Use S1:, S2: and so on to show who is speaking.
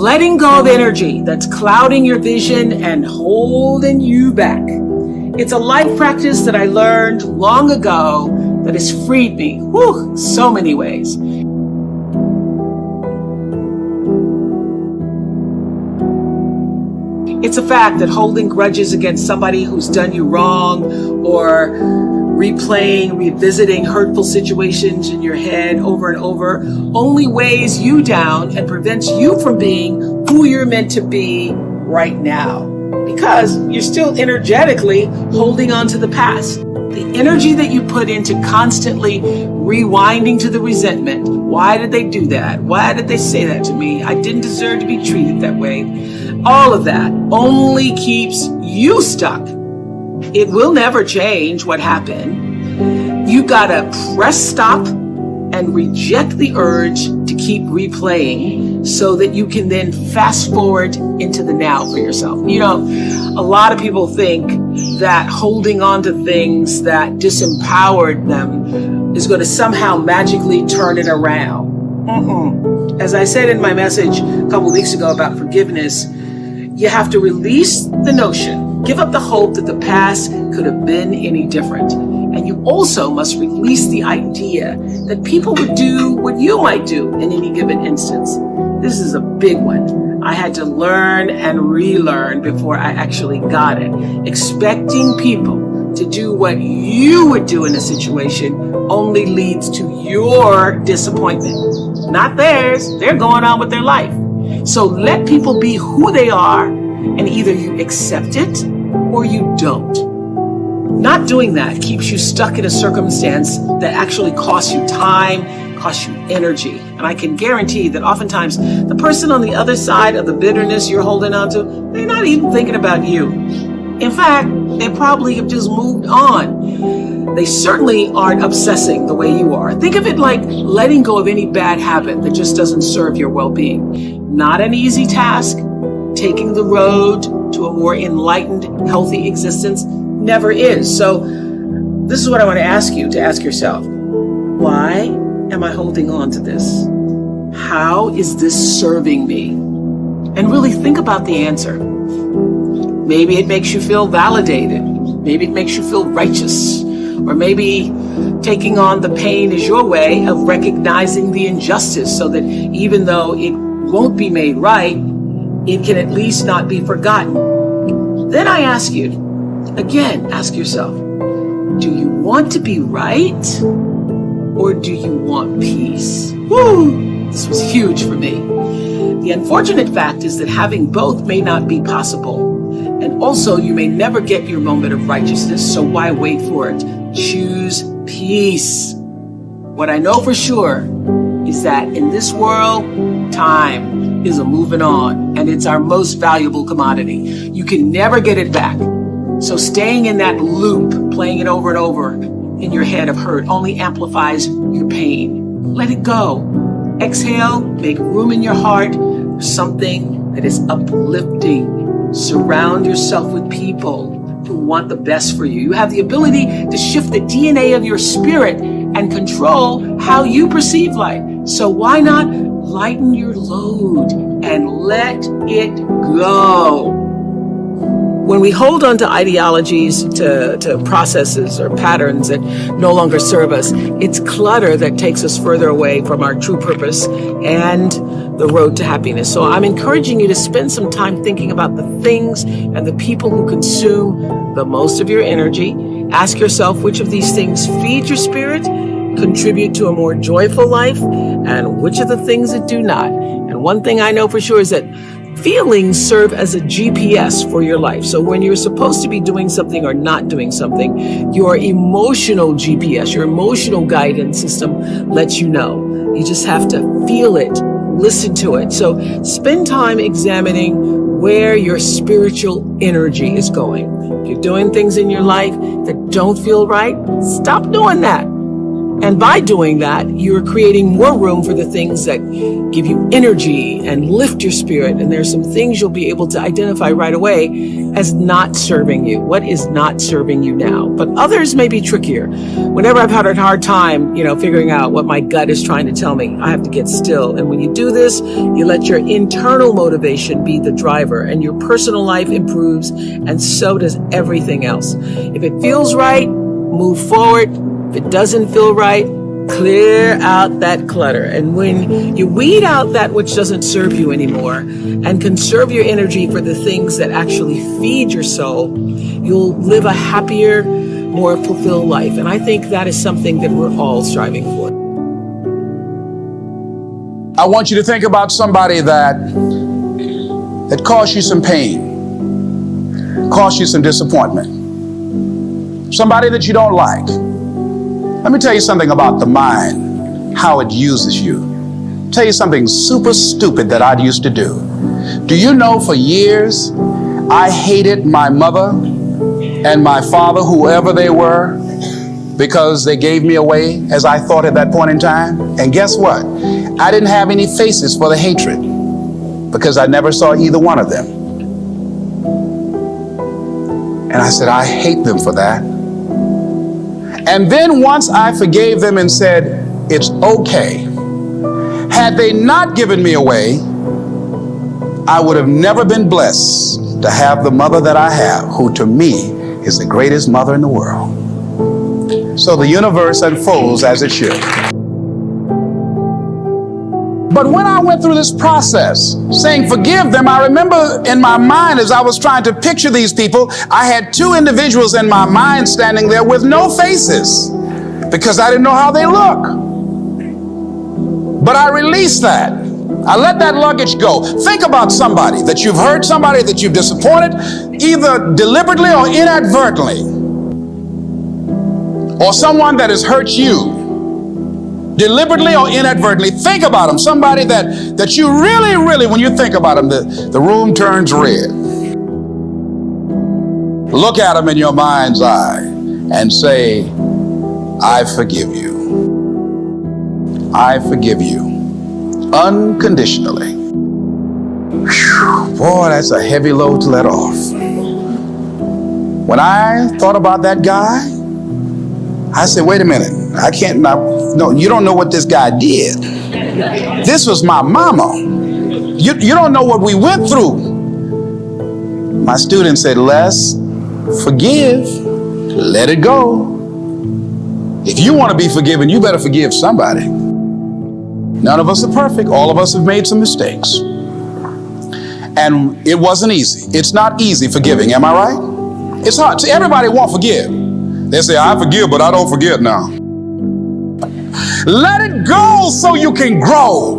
S1: letting go of energy that's clouding your vision and holding you back. It's a life practice that I learned long ago that has freed me, so many ways. It's a fact that holding grudges against somebody who's done you wrong, or revisiting hurtful situations in your head over and over, only weighs you down and prevents you from being who you're meant to be right now, because you're still energetically holding on to the past. The energy that you put into constantly rewinding to the resentment. Why did they do that? Why did they say that to me? I didn't deserve to be treated that way. All of that only keeps you stuck. It will never change what happened. You gotta press stop and reject the urge to keep replaying so that you can then fast forward into the now for yourself. You know, a lot of people think that holding on to things that disempowered them is going to somehow magically turn it around. As I said in my message a couple weeks ago about forgiveness, you have to release the notion, give up the hope that the past could have been any different. And you also must release the idea that people would do what you might do in any given instance. This is a big one. I had to learn and relearn before I actually got it. Expecting people to do what you would do in a situation only leads to your disappointment, not theirs. They're going on with their life. So let people be who they are, and either you accept it or you don't. Not doing that keeps you stuck in a circumstance that actually costs you time, costs you energy. And I can guarantee that oftentimes the person on the other side of the bitterness you're holding on to, they're not even thinking about you. In fact, they probably have just moved on. They certainly aren't obsessing the way you are. Think of it like letting go of any bad habit that just doesn't serve your well-being. Not an easy task. Taking the road to a more enlightened, healthy existence never is. So this is what I want to ask you to ask yourself. Why am I holding on to this? How is this serving me? And really think about the answer. Maybe it makes you feel validated. Maybe it makes you feel righteous. Or maybe taking on the pain is your way of recognizing the injustice so that even though it won't be made right, it can at least not be forgotten. Then I ask you, again, ask yourself, do you want to be right or do you want peace? This was huge for me. The unfortunate fact is that having both may not be possible. And also, you may never get your moment of righteousness, so why wait for it? Choose peace. What I know for sure is that in this world, time is a moving on, and it's our most valuable commodity. You can never get it back. So staying in that loop, playing it over and over in your head of hurt only amplifies your pain. Let it go. Exhale, make room in your heart for something that is uplifting. Surround yourself with people who want the best for you. You have the ability to shift the DNA of your spirit and control how you perceive life. So why not lighten your load and let it go? When we hold on to ideologies, to processes or patterns that no longer serve us, it's clutter that takes us further away from our true purpose and the road to happiness. So I'm encouraging you to spend some time thinking about the things and the people who consume the most of your energy. Ask yourself which of these things feed your spirit, contribute to a more joyful life, and which of the things that do not. And one thing I know for sure is that feelings serve as a GPS for your life. So when you're supposed to be doing something or not doing something, your emotional GPS, your emotional guidance system lets you know. You just have to feel it, listen to it. So spend time examining where your spiritual energy is going. If you're doing things in your life that don't feel right, stop doing that. And by doing that, you're creating more room for the things that give you energy and lift your spirit. And there's some things you'll be able to identify right away as not serving you. What is not serving you now? But others may be trickier. Whenever I've had a hard time, figuring out what my gut is trying to tell me, I have to get still. And when you do this, you let your internal motivation be the driver, and your personal life improves, and so does everything else. If it feels right, move forward. If it doesn't feel right, clear out that clutter. And when you weed out that which doesn't serve you anymore and conserve your energy for the things that actually feed your soul, you'll live a happier, more fulfilled life. And I think that is something that we're all striving for.
S2: I want you to think about somebody that caused you some pain, caused you some disappointment, somebody that you don't like. Let me tell you something about the mind, how it uses you. Tell you something super stupid that I used to do. Do you know for years I hated my mother and my father, whoever they were, because they gave me away as I thought at that point in time? And guess what? I didn't have any faces for the hatred because I never saw either one of them. And I said, I hate them for that. And then once I forgave them and said, it's okay, had they not given me away, I would have never been blessed to have the mother that I have, who to me is the greatest mother in the world. So the universe unfolds as it should. But when I went through this process, saying forgive them, I remember in my mind as I was trying to picture these people, I had two individuals in my mind standing there with no faces because I didn't know how they look. But I released that. I let that luggage go. Think about somebody that you've hurt, somebody that you've disappointed, either deliberately or inadvertently, or someone that has hurt you deliberately or inadvertently. Think about them, somebody that you really, when you think about them, the room turns red. Look at them in your mind's eye and say, I forgive you. I forgive you unconditionally. Whew, boy, that's a heavy load to let off. When I thought about that guy, I said, wait a minute, I can't, no, you don't know what this guy did. This was my mama. You don't know what we went through. My student said, Les, forgive, let it go. If you want to be forgiven, you better forgive somebody. None of us are perfect. All of us have made some mistakes. And it wasn't easy. It's not easy forgiving, am I right? It's hard. See, everybody won't forgive. They say, I forgive, but I don't forget now. Let it go so you can grow.